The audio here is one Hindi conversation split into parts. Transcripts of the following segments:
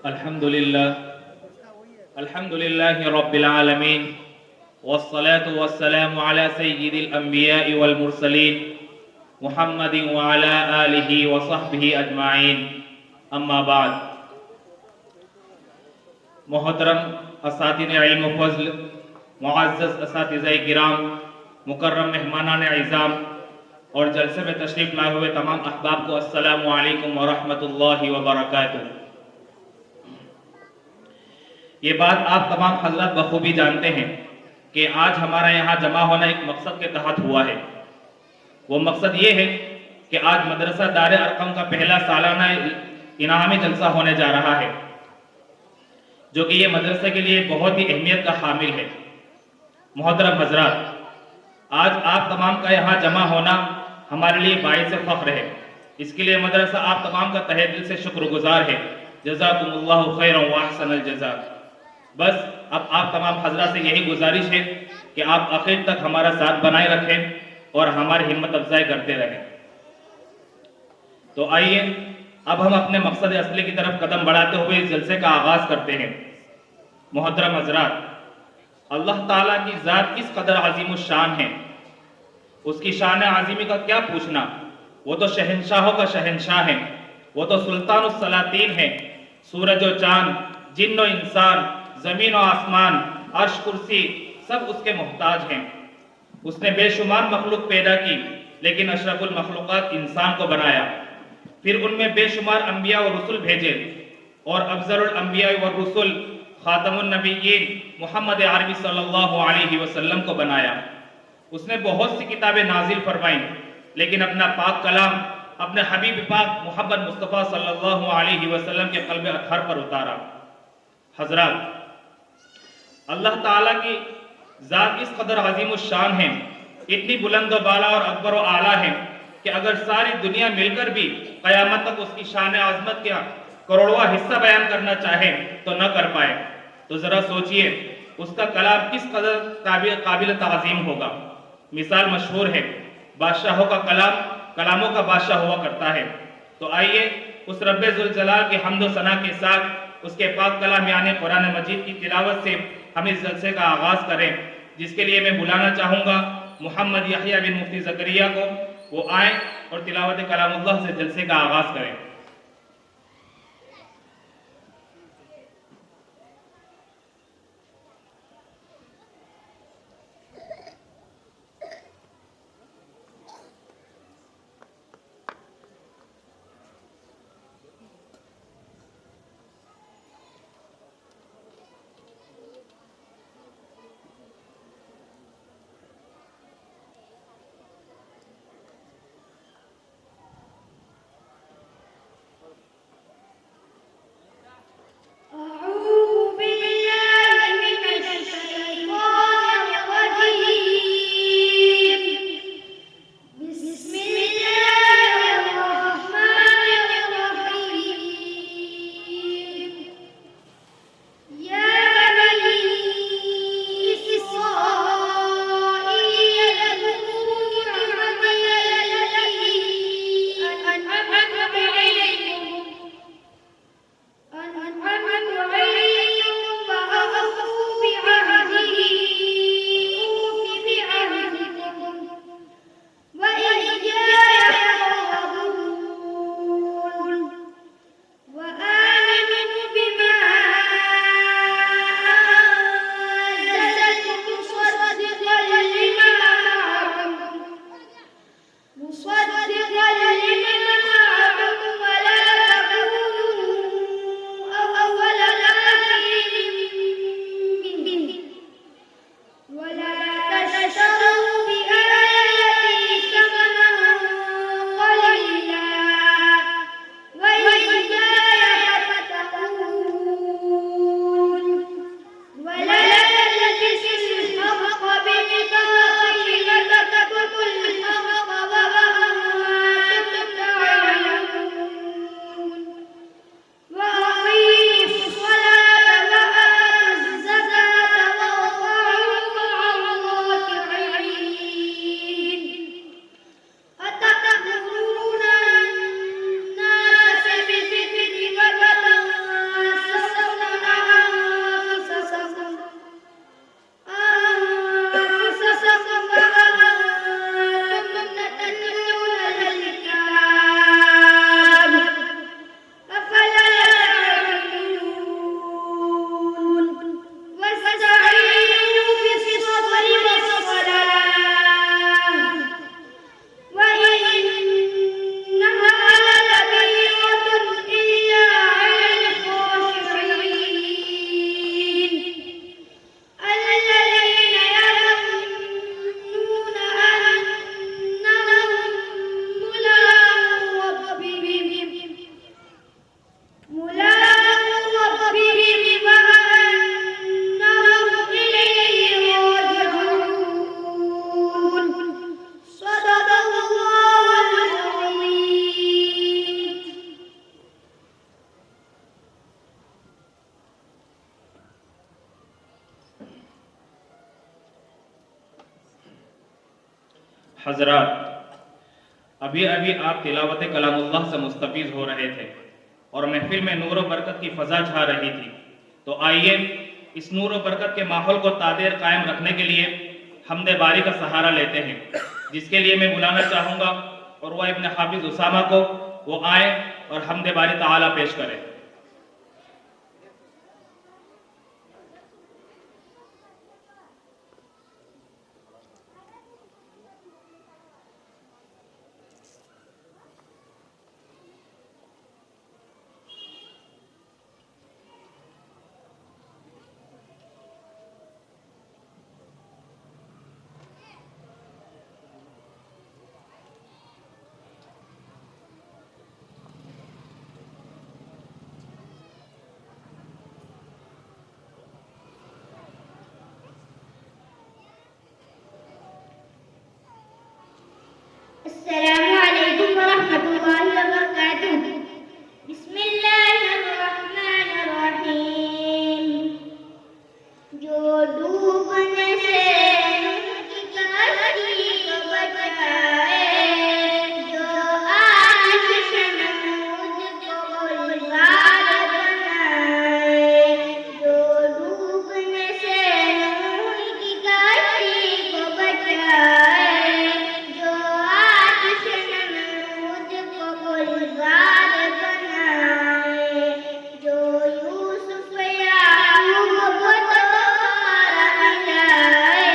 अल्हम्दुलिल्लाह अल्हम्दुलिल्लाहि रब्बिल आलमीन वस्सलातु वस्सलामु अला सय्यिदिल अंबिया'i वल मुरसलीन मुहम्मदिन व अला आलिहि व सहबिहि अजमाइन। अम्मा बाद। मोहतरम असातिज़े इल्म व फज़्ल, मुअज़्ज़ज़ असातिज़ाए किराम, मुकर्रम मेहमानान इज़ाम और जलसे में तशरीफ़ लाए हुए तमाम अहबाब को अस्सलामु अलैकुम व रहमतुल्लाहि व बरकातुहू। ये बात आप तमाम हज़रात बखूबी जानते हैं कि आज हमारा यहाँ जमा होना एक मकसद के तहत हुआ है। वो मकसद ये है कि आज मदरसा दारे अरकम का पहला सालाना इनामी जलसा होने जा रहा है, जो कि ये मदरसे के लिए बहुत ही अहमियत का हामिल है। मोहतरम हज़रात, आज आप तमाम का यहाँ जमा होना हमारे लिए बाइस फ़ख्र है। इसके लिए मदरसा आप तमाम का तहे दिल से शुक्रगुजार है। जज़ाकुमुल्लाहु खैरन व अहसनल जज़ा। बस अब आप तमाम हज़रात से यही गुजारिश है कि आप आखिर तक हमारा साथ बनाए रखें और हमारी हिम्मत अफजाई करते रहें। तो आइए अब हम अपने मकसद असली की तरफ कदम बढ़ाते हुए इस जलसे का आगाज़ करते हैं। मोहतरम हज़रात, अल्लाह ताला की ज़ात किस कदर अज़ीम शान है, उसकी शान आज़िमी का क्या पूछना। वो तो शहनशाहों का शहनशाह है, वो तो सुल्तानुस सलातीन है। सूरज और चांद, जिन्न और इंसान, ज़मीन और आसमान, अर्श कुर्सी सब उसके मोहताज हैं। उसने बेशुमार मखलूक पैदा की, लेकिन अशरफुल मखलूक़ात इंसान को बनाया। फिर उनमें बेशुमार अंबिया और रसूल भेजे और अफज़लुल अंबिया व रसूल ख़ातमुन नबिय्यीन मोहम्मद अरबी सल्लल्लाहु अलैहि वसल्लम को बनाया। उसने बहुत सी किताबें नाजिल फरमाई, लेकिन अपना पाक कलाम अपने हबीब पाक मोहम्मद मुस्तफ़ा सल्लल्लाहु अलैहि वसल्लम के क़ल्ब अतहर पर उतारा। हज़रात, अल्लाह ताला की ज़ात इस कदर अज़ीम शान है, इतनी बुलंद व बाला और अकबर व आला है कि अगर सारी दुनिया मिलकर भी क़यामत तक उसकी शान आज़मत का करोड़वां हिस्सा बयान करना चाहे तो न कर पाए। तो ज़रा सोचिए उसका कलाम किस कदर काबिल ताज़ीम होगा। मिसाल मशहूर है, बादशाहों का कलाम कलामों का बादशाह हुआ करता है। तो आइए उस रब्बे ज़ुल जलाल की हम्द व सना के साथ उसके पाक कलाम यानी कुरान मजीद की तिलावत से हम इस जलसे का आगाज़ करें, जिसके लिए मैं बुलाना चाहूँगा मोहम्मद यहया बिन मुफ्ती ज़करिया को। वो आए और तिलावत कलामुल्लाह से जलसे का आगाज़ करें। हजरात, अभी अभी आप तिलावत कलामुल्लाह से मुस्तफ़ीज़ हो रहे थे और महफिल में नूर व बरकत की फ़ज़ा छा रही थी। तो आइए इस नूर व बरकत के माहौल को तादेर कायम रखने के लिए हमदे बारी का सहारा लेते हैं, जिसके लिए मैं बुलाना चाहूँगा और वह इब्न हाफिज़ उसामा को, वो आए और हमदे बारी ताला पेश करें। अस्सलामु अलैकुम वरहमतुल्लाहि वबरकातुह। बिस्मिल्लाहिर्रहमानिर्रहीम। जो डूबने से उनकी कश्ती को बचाए, जो आतिश नमूद को गुलजार बनाए, जो डूबने से उनकी कश्ती को बचाए, जो आतिश नमूद को गुलजार बनाए, जो यूसुफ याकूब को दोबारा मिलाए,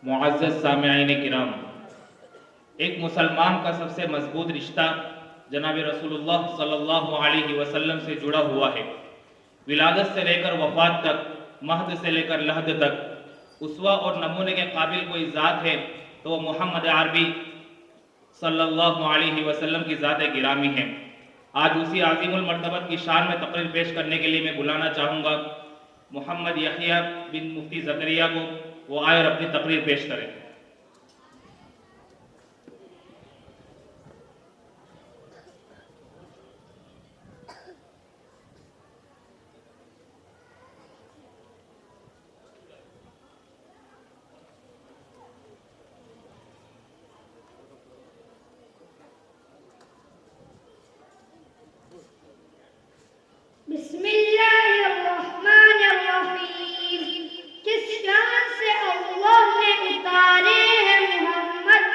मुअज़्ज़ज़ सामिईन किराम, एक मुसलमान का सबसे मजबूत रिश्ता जनाब रसूलुल्लाह सल्लल्लाहु अलैहि वसल्लम से जुड़ा हुआ है। विलादत से लेकर वफात तक, महद से लेकर लहद तक उसवा और नमूने के काबिल कोई ज़ात है तो वह मोहम्मद अरबी सल्लल्लाहु अलैहि वसल्लम की ज़ात गिरामी है। आज उसी आज़िमुल मर्तबत की शान में तकरीर पेश करने के लिए मैं बुलाना चाहूँगा मोहम्मद यहिया बिन मुफ्ती ज़करिया को, वो आए और अपनी तकरीर पेश करें। बिस्मिल्लाहिर्रहमानिर्रहीम। किस शान से अल्लाह ने उतारे हैं मोहम्मद,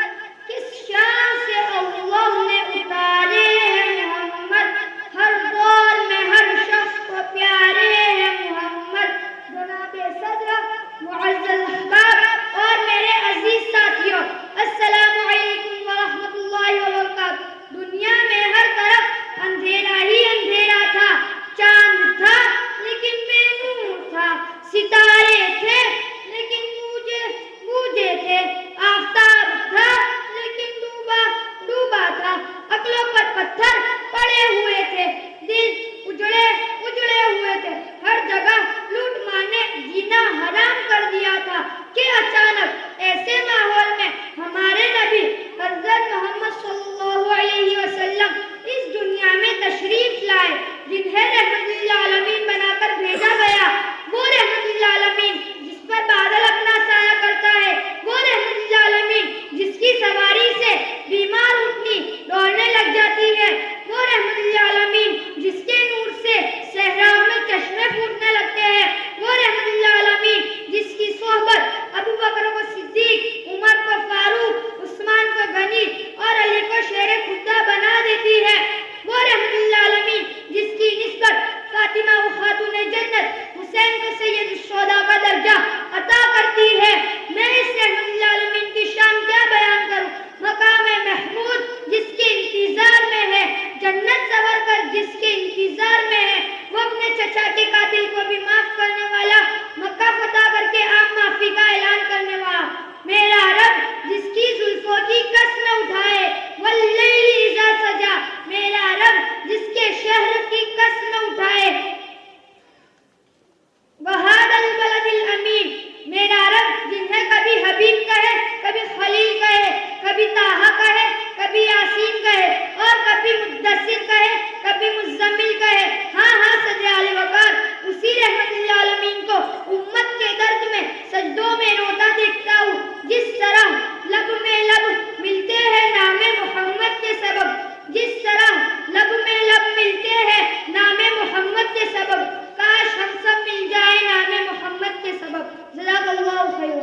किस शान से अल्लाह ने उतारे हैं मोहम्मद, हर दौर में हर शख्स को प्यारे हैं मोहम्मद। जनाबे सदर, मुअज़्ज़ज़ अहबाब और मेरे अजीज साथियों, अस्सलामु अलैकुम व रहमतुल्लाहि व बरकातहू। दुनिया में हर तरफ अंधेरा ही अंधेरा था। चांद था लेकिन बेनूर था, सितारे थे लेकिन बूझे थे, आफताब था लेकिन डूबा था, अक्लों पर पत्थर पड़े हुए थे, दिल उजड़े हुए थे, हर जगह लूट मार ने जीना हराम कर दिया था कि अचानक ऐसे माहौल में हमारे नबी हज़रत मोहम्मद सल्लल्लाहु अलैहि वसल्लम इस दुनिया में तशरीफ लाए, जिन्हें रहमतुल आलमीन बनाकर भेजा गया। वो रहमतुल आलमीन जिस पर बादल अपना साया करता है, वो रहमतुल आलमीन जिसकी सवारी से बीमार उठनी दौड़ने लग जाती है, वो रहमतुल आलमीन जिसके नूर से सहराओं में चश्मे फूटने लगते हैं, वो रहमतुल आलमीन जिसकी सोहबत अबू बकर को सिद्दीक, उमर को फारूक, उस्मान को गनी और अली को शेरे खुदा बना देती है, वो रहमतुल आलमीन जिसकी निस्बत फातिमा व खातून जन्नत हुसैन को सैयद शुहदा का दर्जा अता करती है। मैं इस रहमतुल आलमीन की शान क्या बयान करूं। मकाम महमूद जिसके इंतजार में है, जन्नत सवर कर जिसके इंतजार में है, वो अपने चचा के कातिल को भी माफ करने वाला, मक्का फतह करके आम माफी का ऐलान करने वाला, मेरा रब जिसकी जुल्फों की कस न उठाए, वल्लैली इज़ा सजा, मेरा रब जिसके शहर की कस न उठाए, वहादल बलदिल अमीन, मेरा रब जिन्हें कभी हबीब कहे, कभी खलील कहे, कभी ताहा कहे, कभी यासीन कहे और कभी मुद्दसिर कहे, कभी मुज़्ज़मिल कहे। हाँ सजे आले वकार, उसी रहमतुल आलमीन को उम्मत के दर्द में सजदों में रोता देखता हूँ। जिस तरह लब में लब मिलते हैं नामे मोहम्मद के सबब, जिस तरह लब में लब मिलते हैं नामे मोहम्मद के सबब, काश हम सब मिल जाए नामे मोहम्मद के सबब। जज़ाकल्लाहु खैर।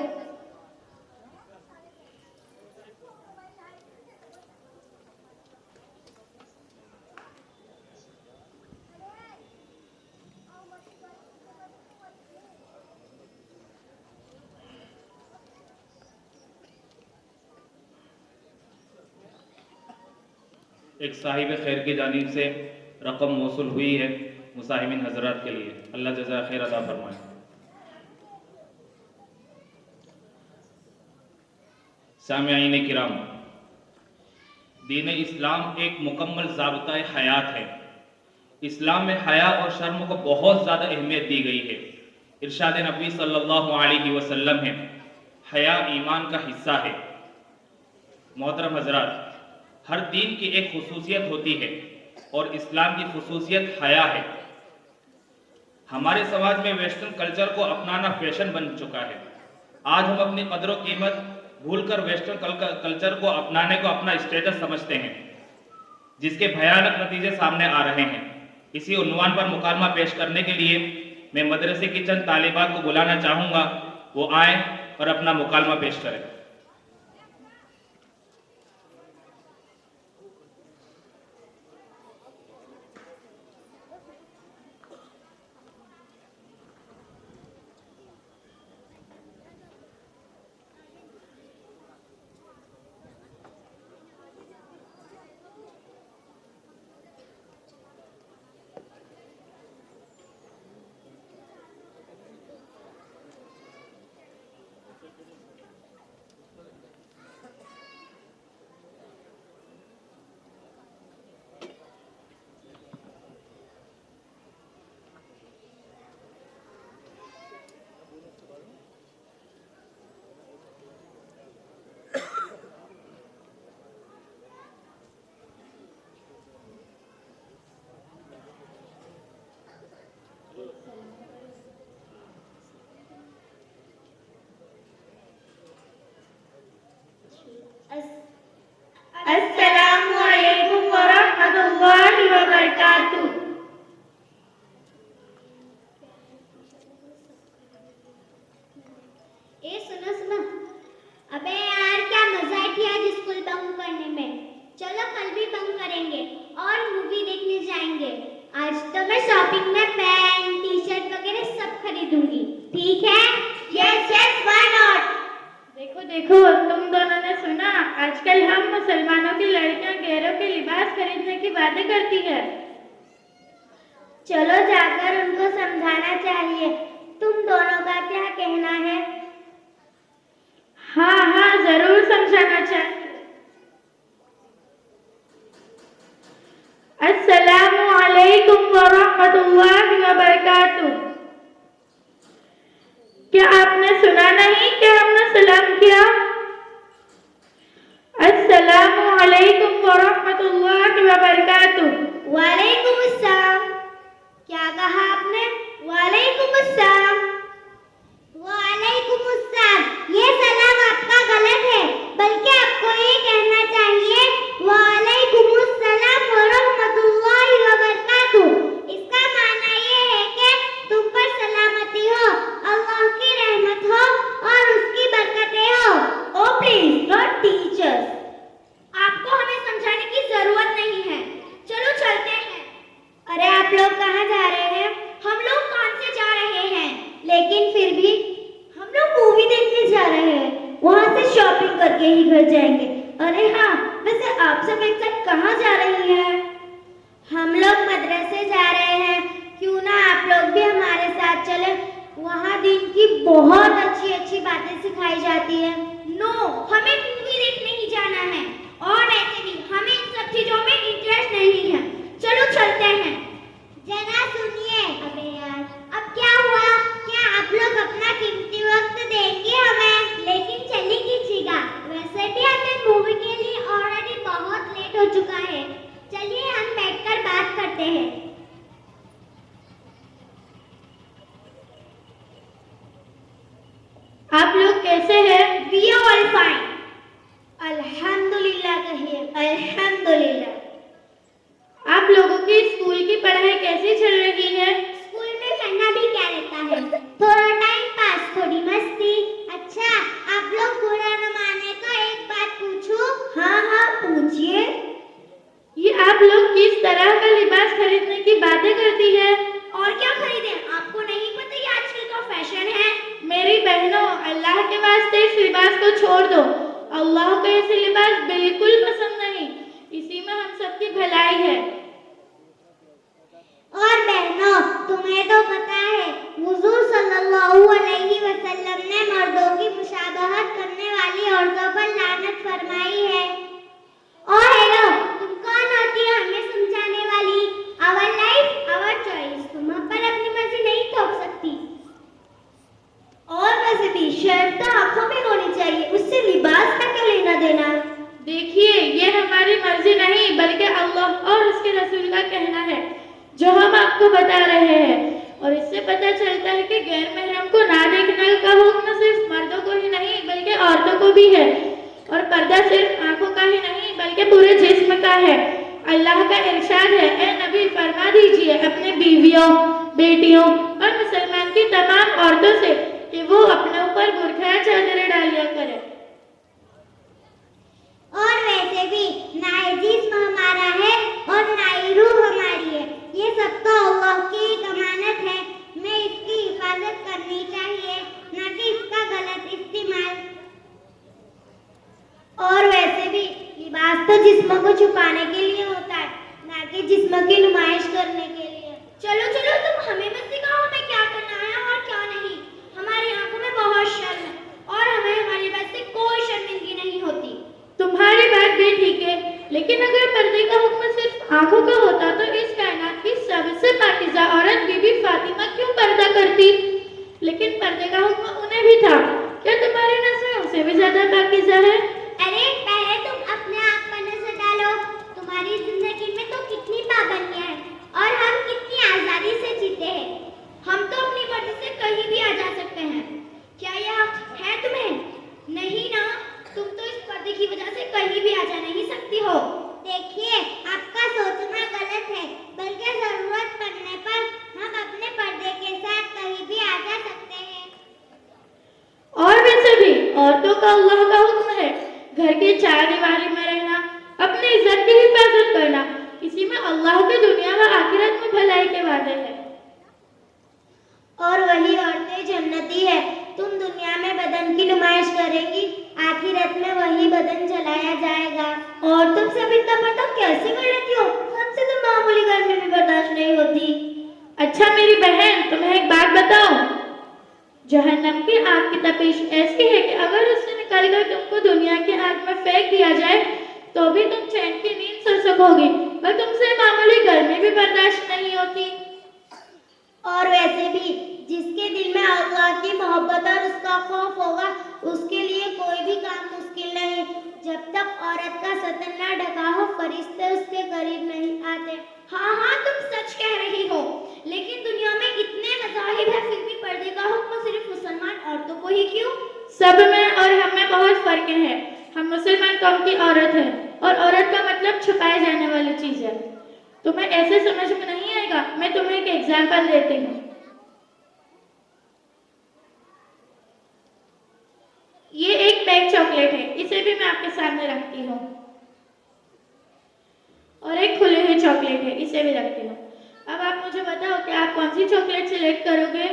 एक साहिब खैर की जानिब से रकम मौसूल हुई है मुसाहिमीन हजरात के लिए, अल्लाह जज़ा खैर अता फरमाए। सामिईन किराम, दीन इस्लाम एक मुकम्मल ज़ाब्ता हयात है। इस्लाम में हया और शर्म को बहुत ज़्यादा अहमियत दी गई है। इरशाद नबी सल्लल्लाहु अलैहि वसल्लम है, हया ईमान का हिस्सा है। मोहतरम हजरात, हर दीन की एक खुसूसियत होती है और इस्लाम की खुसूसियत हया है। हमारे समाज में वेस्टर्न कल्चर को अपनाना फैशन बन चुका है। आज हम अपनी कदर कीमत भूलकर वेस्टर्न कल्चर को अपनाने को अपना स्टेटस समझते हैं, जिसके भयानक नतीजे सामने आ रहे हैं। इसी उन्वान पर मुकालमा पेश करने के लिए मैं मदरसे की चंद तालिबात को बुलाना चाहूँगा, वो आए और अपना मुकालमा पेश करें। कल भी बंक करेंगे और मूवी देखने जाएंगे। आज तो मैं शॉपिंग में पैंट, टी शर्ट वगैरह सब खरीदूंगी, ठीक है? Yes yes, why not? देखो देखो, तुम दोनों ने सुना, आजकल हम मुसलमानों की लड़कियां गैरों के लिबास खरीदने की बातें करती है। चलो जाकर उनको समझाना चाहिए। तुम दोनों का क्या कहना है? हाँ हाँ, जरूर समझाना चाहिए। अस्सलामु अलैकुम वरहमतुल्लाहि वबरकातुह। क्या आपने सुना नहीं कि हमने सलाम किया? अस्सलामु अलैकुम वरहमतुल्लाहि वबरकातुह। वालेकुम अस्सलाम। क्या कहा आपने? वालेकुम अस्सलाम। वालेकुम अस्सलाम। ये सलाम आपका गलत है, बल्कि आपको ये कहना चाहिए वालेकुम अस्सलाम व रहमतुल्लाहि व बरकातुहू। इसका माना ये है कि तुम पर सलामती हो, अल्लाह की रहमत हो और उसकी बरकतें हो। ओ प्लीज नॉट टीचर्स, आपको हमें समझाने की जरूरत नहीं है। चलो चलते हैं। अरे आप लोग कहाँ जा रहे हैं? हम लोग काम से जा रहे हैं, लेकिन फिर भी हम लोग मूवी देखने जा रहे हैं, वहाँ से शॉपिंग करके ही घर जाएंगे। अरे हाँ, वैसे आप सब एक साथ कहाँ जा रही हैं? हम लोग मदरसे जा रहे हैं, क्यों ना आप लोग भी हमारे साथ चले? वहाँ दिन की बहुत अच्छी अच्छी बातें सिखाई जाती है। नो, हमें मूवी देखने ही जाना है, और ऐसे भी हमें इन सब चीजों में इंटरेस्ट नहीं है। चलो चलते हैं। जरा सुनिए। अबे यार, अब क्या हुआ? क्या आप लोग अपना कीमती वक्त देंगे हमें? लेकिन चली कीजिएगा, वैसे भी हमें मूवी के लिए ऑलरेडी बहुत लेट हो चुका है। चलिए हम बैठकर बात करते हैं। आप लोग कैसे हैं? We are all fine. अल्हम्दुलिल्लाह कहिए, अल्हम्दुलिल्लाह। आप लोगों की स्कूल की पढ़ाई कैसी चल रही है? स्कूल में करना भी क्या रहता है, थोड़ा टाइम पास, थोड़ी मस्ती। अच्छा, आप लोग बुरा न माने तो एक बात पूछूं? हाँ हाँ पूछिए। ये आप लोग किस तरह का लिबास खरीदने की बातें करती है? और क्या खरीदें? आपको नहीं पता ये आजकल का फैशन है? मेरी बहनों, अल्लाह के वास्ते इस लिबास को छोड़ दो। अल्लाह को ऐसे लिबास बिल्कुल पसंद नहीं, इसी में हम सबकी भलाई है। और बहनों, तुम्हें तो पता है हुजूर सल्लल्लाहु अलैहि वसल्लम ने मर्दों की मुशाबहत करने वाली औरतों पर लानत फरमाई है। और हेलो, तुम कौन होती हो हमें समझाने वाली? आवर लाइफ आवर चॉइस, तुम हम पर अपनी मर्जी नहीं थोप सकती। और वैसे भी शर्म तो आंखों में होनी चाहिए, उससे लिबास का क्या लेना देना? देखिए, ये हमारी मर्जी नहीं बल्कि अल्लाह और उसके रसूल का कहना है, जो हम आपको बता रहे हैं। और इससे पता चलता है कि गैर महरम को ना देखने का हुक्म सिर्फ मर्दों को ही नहीं बल्कि औरतों को भी है। और पर्दा सिर्फ आंखों का ही नहीं बल्कि पूरे जिस्म का है। अल्लाह का इरशाद है, ए नबी फरमा दीजिए अपने बीवियों, बेटियों और मुसलमान की तमाम औरतों से कि वो अपने ऊपर बुर्का या चादरें डालिया करें। और वैसे भी ना ही जिस्म हमारा है और ना ही रूह हमारी है, ये सब तो अल्लाह की एक अमानत है। हमें इसकी हिफाजत करनी चाहिए, ना कि इसका गलत इस्तेमाल। और वैसे भी लिबास तो जिस्म को छुपाने के लिए होता है, ना कि जिस्म की नुमाइश करने के लिए। चलो चलो, तुम हमें मत सिखाओ हमें क्या करना है और क्या नहीं। हमारी आंखों में बहुत शर्म है और हमें हमारी बात से कोई शर्मिंदगी नहीं होती। तुम्हारी बात भी ठीक है, लेकिन अगर पर्दे का हुक्म सिर्फ आंखों का होता तो इस कायनात की सबसे पाकीज़ा औरत बीबी फातिमा क्यों पर्दा करती? लेकिन पर्दे का हुक्म उन्हें भी था। क्या तुम्हारी नस्ल उनसे भी ज्यादा पाकीज़ा है? अरे पहले तुम अपने आप पर नजर डालो, तुम्हारी जिंदगी में तो कितनी पाबंदियां हैं और हम कितनी आजादी से जीते हैं। हम तो अपनी मर्जी से कहीं भी आ जा सकते हैं। क्या यह है तुम्हें? नहीं ना, तुम तो इस पर्दे की वजह से कहीं भी आ जा नहीं सकती हो। देखिए, आपका सोचना गलत है, बल्कि जरूरत पड़ने पर हम अपने पर्दे के साथ कहीं भी आ जा सकते हैं। और वैसे भी औरतों का अल्लाह का हुक्म है घर के चार दीवारी में रहना, अपनी इज्जत की हिफाजत करना, इसी में अल्लाह के दुनिया व आखिरत में भलाई के वादे हैं। और वही औरतें जन्नती है। तुम दुनिया में बदन की नुमाइश करेंगी, आखिरत में वही बदन जलाया जाएगा। और तुम सब इतना पता कैसे कर लेती हो? हमसे तो मामूली गर्मी भी बर्दाश्त नहीं होती। अच्छा मेरी बहन, तुम्हें एक बात बताऊं, जहन्नम की आग की तपिश ऐसी है कि अगर उससे निकलकर तुमको दुनिया की आग में फेंक दिया जाए तो भी तुम चैन की नींद सो सकोगी, और तुमसे मामूली गर्मी भी बर्दाश्त नहीं होती। और वैसे भी जिसके दिल में अल्लाह की मोहब्बत और उसका खौफ होगा, उसके लिए कोई भी काम मुश्किल नहीं। जब तक औरत का सतन ना ढका हो, फरिश्ते उसके करीब नहीं आते। हाँ हाँ, तुम सच कह रही हो, लेकिन दुनिया में इतने मज़ाहिब है, फिर भी पर्दे का हुक्म सिर्फ मुसलमान औरतों को ही क्यों? सब में और हम में बहुत फर्क है। हम मुसलमान कौम की औरत है, और औरत का मतलब छुपाए जाने वाली चीज है। तुम्हें ऐसे समझ में नहीं आएगा। मैं तुम्हें एक एग्जाम्पल देती हूँ। ये एक पैक चॉकलेट है, इसे भी मैं आपके सामने रखती हूँ, और एक खुली हुई चॉकलेट है, इसे भी रखती हूँ। अब आप मुझे बताओ कि आप कौन सी चॉकलेट सिलेक्ट करोगे?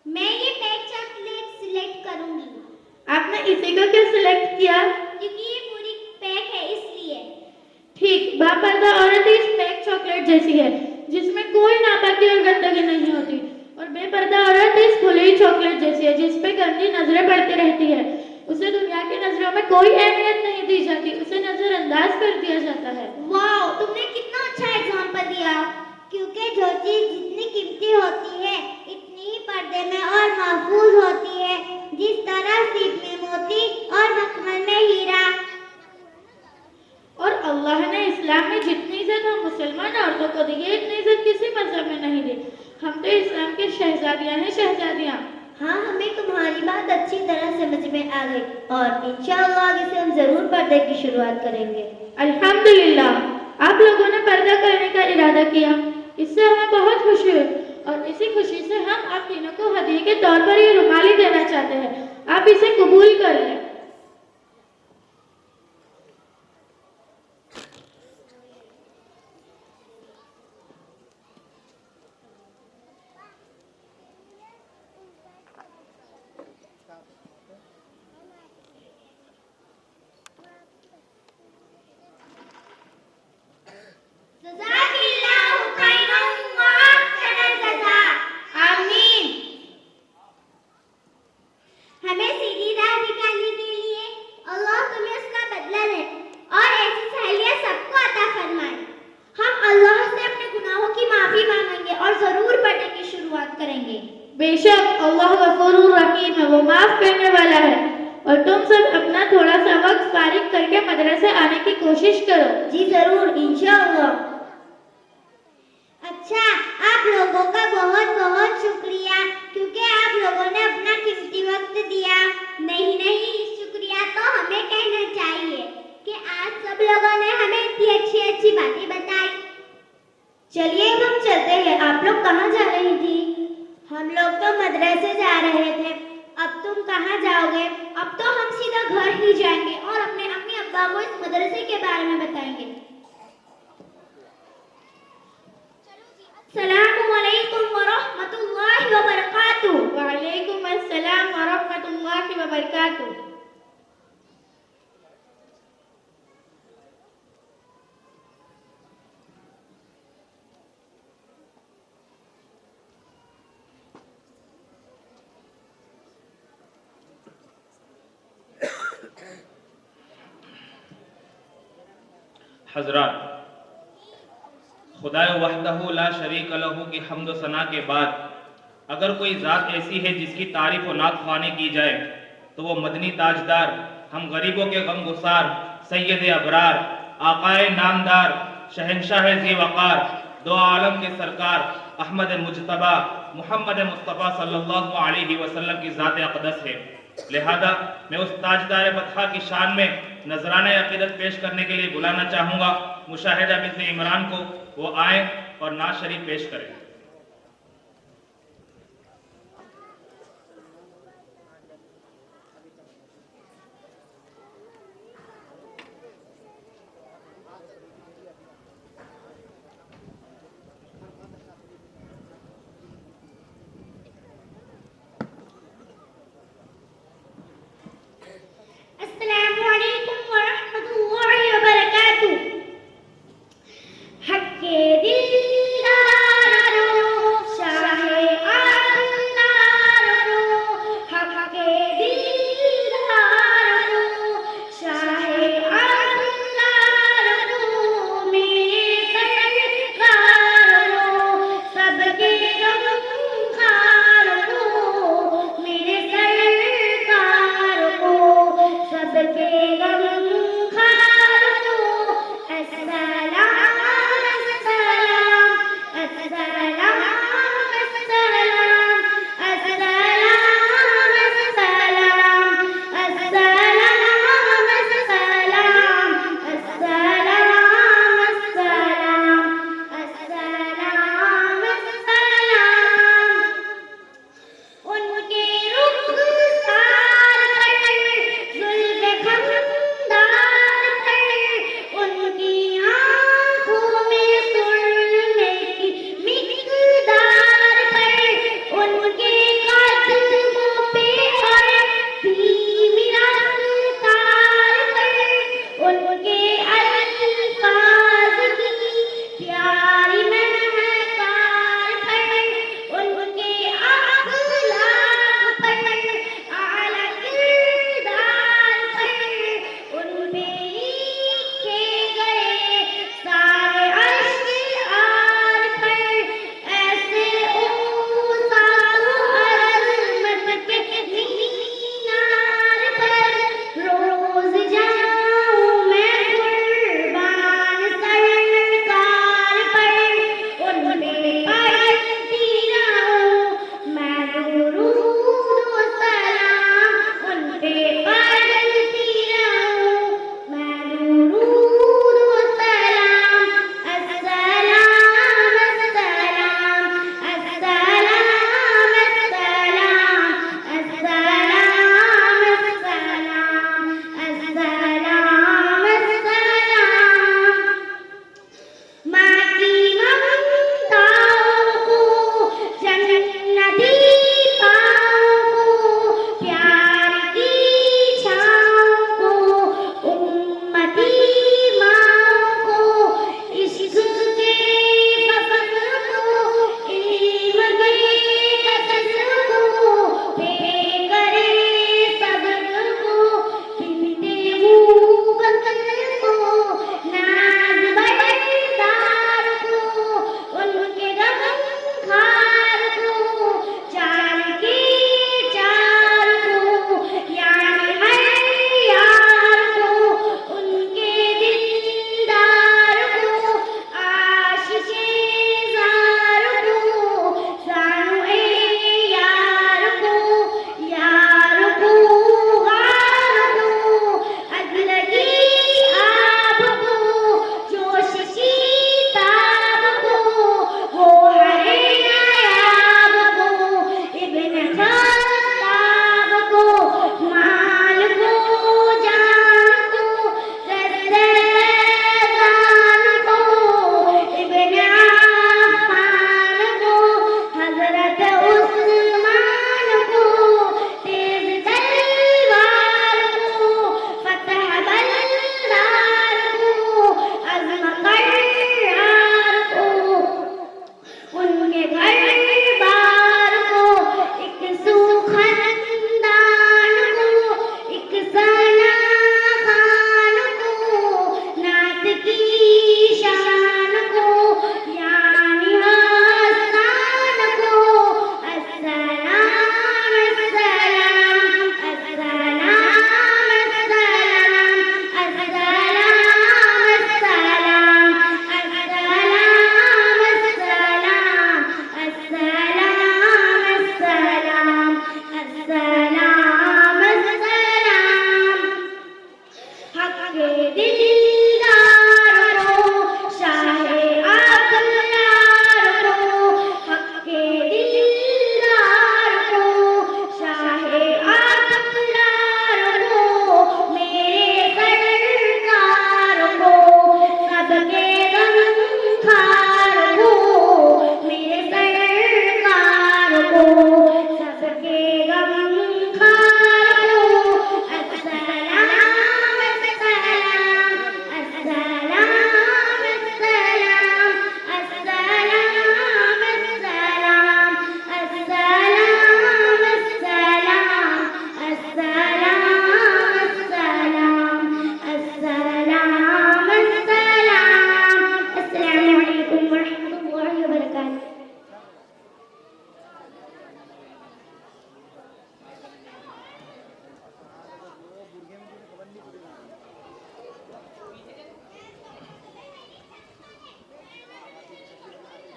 मैं ये पैक चॉकलेट सिलेक्ट करूंगी। आपने इसी को क्यों सिलेक्ट किया? क्योंकि ये पूरी पैक है, इसलिए। ठीक, बापर्दा औरत इस पैक चॉकलेट जैसी है, जिसमें कोई नापाकी और गंदगी नहीं होती, और बेपर्दा औरत इस खुली चॉकलेट जैसी है, जिस पे गंदी नजरें पड़ती रहती है। उसे दुनिया की नजरों में कोई अहमियत नहीं दी जाती, उसे नजरअंदाज कर दिया जाता है। वाह, तुमने कितना अच्छा एग्जाम्पल दिया। क्योंकि जो चीज जितनी कीमती होती है, इतनी ही पर्दे में और महफूज होती है। जिस तरह सीप में मोती और मखमल में हीरा। और अल्लाह ने इस्लाम में जितनी इज्जत हम मुसलमान औरतों को दी है, इतनी इज्जत किसी मजहब में नहीं दी। हम तो इस्लाम की शहजादियां हैं, शहजादियां। हाँ, हमें तुम्हारी बात अच्छी तरह समझ में आ गई, और इंशाअल्लाह आगे से हम जरूर पर्दे की शुरुआत करेंगे। अल्हम्दुलिल्लाह, आप लोगों ने पर्दा करने का इरादा किया, इससे हमें बहुत खुशी हुई, और इसी खुशी से हम आप तीनों को हदिये के तौर पर ये रुमाली देना चाहते हैं। आप इसे कबूल कर लें। जज़ाकिल्लाहु खैरन व अहसन जज़ा। आमीन। हमें सीधी राह दिखाने के लिए अल्लाह तुम्हें उसका बदला दे, और ऐसी सहेलियां सबको अता फरमाए। हम अल्लाह से अपने गुनाहों की माफी मांगेंगे और जरूर पर्दे की शुरुआत करेंगे। बेशक अल्लाह गफूरुर रहीम है, वो माफ करने वाला है। और तुम सब अपना थोड़ा सा वक्त फारिग करके मदरसे आने की कोशिश करो। जी जरूर, इंशाअल्लाह। अच्छा, आप लोगों का बहुत बहुत शुक्रिया, क्योंकि आप लोगों ने अपना कीमती वक्त दिया। नहीं, शुक्रिया तो हमें कहना चाहिए कि आज सब लोगों ने हमें इतनी अच्छी अच्छी बातें बताई। चलिए हम चलते हैं। आप लोग कहाँ जा रही थी? हम लोग तो मदरसे जा रहे थे। अब तुम कहाँ जाओगे? अब तो हम सीधा घर ही जाएंगे और अपने अम्मी अब्बा को इस मदरसे के बारे में बताएंगे। अस्सलामुअलैकुम व रहमतुल्लाहि व बरकातुहू। वालेकुम अस्सलाम व रहमतुल्लाहि व बरकातुहू। हजरात, खुदा वहदहू ला शरीक लहू की हम्द व सना के बाद अगर कोई ज़ात ऐसी है जिसकी तारीफ और नात ख्वानी की जाए तो वो मदनी ताजदार, हम गरीबों के गमगुसार, सैयद अबरार, आकाए नामदार, शहनशाह ज़ी वक़ार, दो आलम के सरकार अहमद मुजतबा मोहम्मद मुस्तफ़ा सल्लल्लाहु अलैहि वसल्लम की ज़ात अक़दस है। लिहाजा मैं उस ताजदार बतहा की शान में नजराना अक़ीदत पेश करने के लिए बुलाना चाहूँगा मुशाहिदा बिन्त इमरान को। वो आए और नाज शरीफ पेश करें।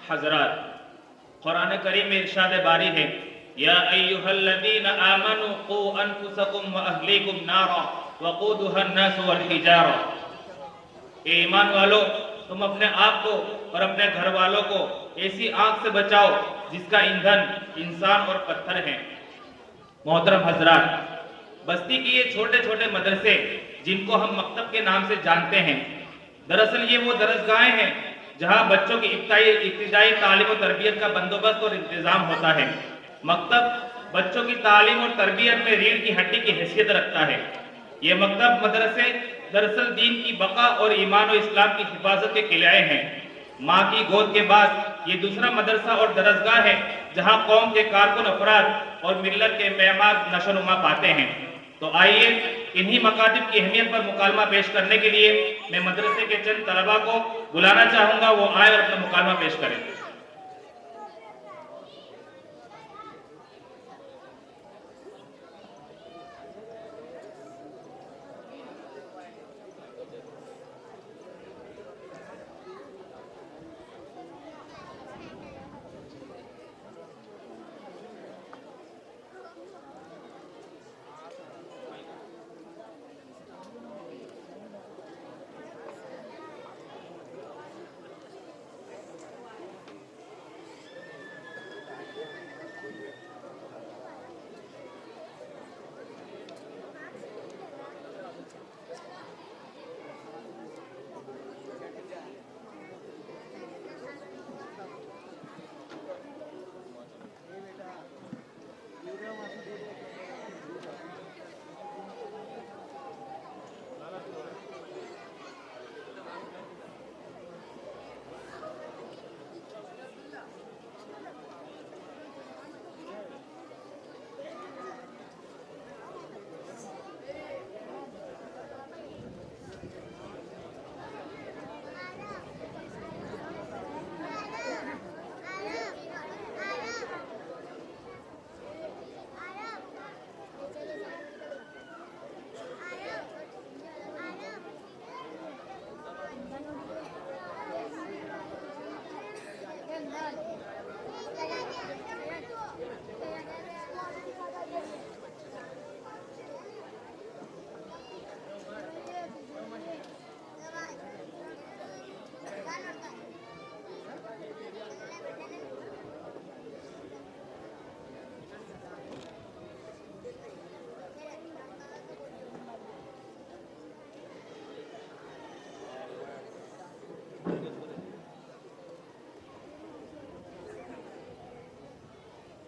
हजरात, कुरान करीम में इरशाद बारी है, या अय्युहल्लज़ीना आमनू क़ू अनफुसकुम व अहलीकुम नारा वक़ूदुहा अन्नास वल हिजारा। ए ईमान वालों, तुम अपने आप को और अपने घर वालों को ऐसी आग से बचाओ जिसका ईंधन इंसान और पत्थर है। मोहतरम हजरात, बस्ती के ये छोटे छोटे मदरसे जिनको हम मकतब के नाम से जानते हैं, दरअसल ये वो दरसगाहें हैं जहां बच्चों की इब्तिदाई तालीम और तरबियत का बंदोबस्त और इंतजाम होता है। मकतब बच्चों की तालीम और तरबियत में रीढ़ की हड्डी की हैसियत रखता है। ये मकतब मदरसे दरअसल दीन की बका और ईमान और इस्लाम की हिफाजत के किले हैं। माँ की गोद के बाद ये दूसरा मदरसा और दरसगाह है जहाँ कौम के कारकुन अफराद और मिल्लत के मेहमान नशोनुमा पाते हैं। तो आइए इन्हीं मकातिब की अहमियत पर मुकालमा पेश करने के लिए मैं मदरसे के चंद तलबा को बुलाना चाहूँगा, वो आए और अपना मुकालमा पेश करें।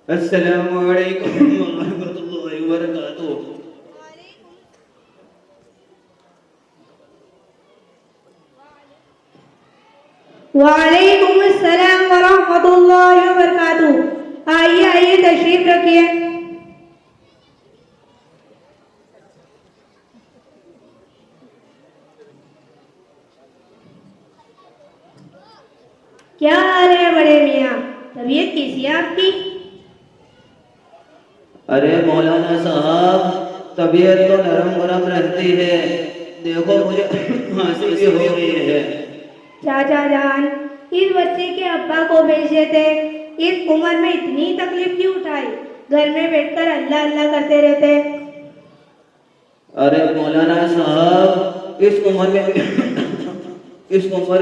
अस्सलामु अलैकुम व रहमतुल्लाहि व बरकातुहू। वालेकुम अस्सलाम व रहमतुल्लाहि व बरकातुहू। आइए आइए तशरीफ रखिए। क्या हाल है बड़े मियाँ, तबीयत कैसी है आपकी? अरे मौलाना साहब, तबीयत तो नरम गरम रहती है, देखो मुझे खांसी भी हो गई है। चाचा जान, इस बच्चे के अब्बा को भेज देते, इस उम्र में इतनी तकलीफ क्यों उठाई, घर में बैठकर अल्लाह अल्लाह करते रहते। अरे मौलाना साहब, इस उम्र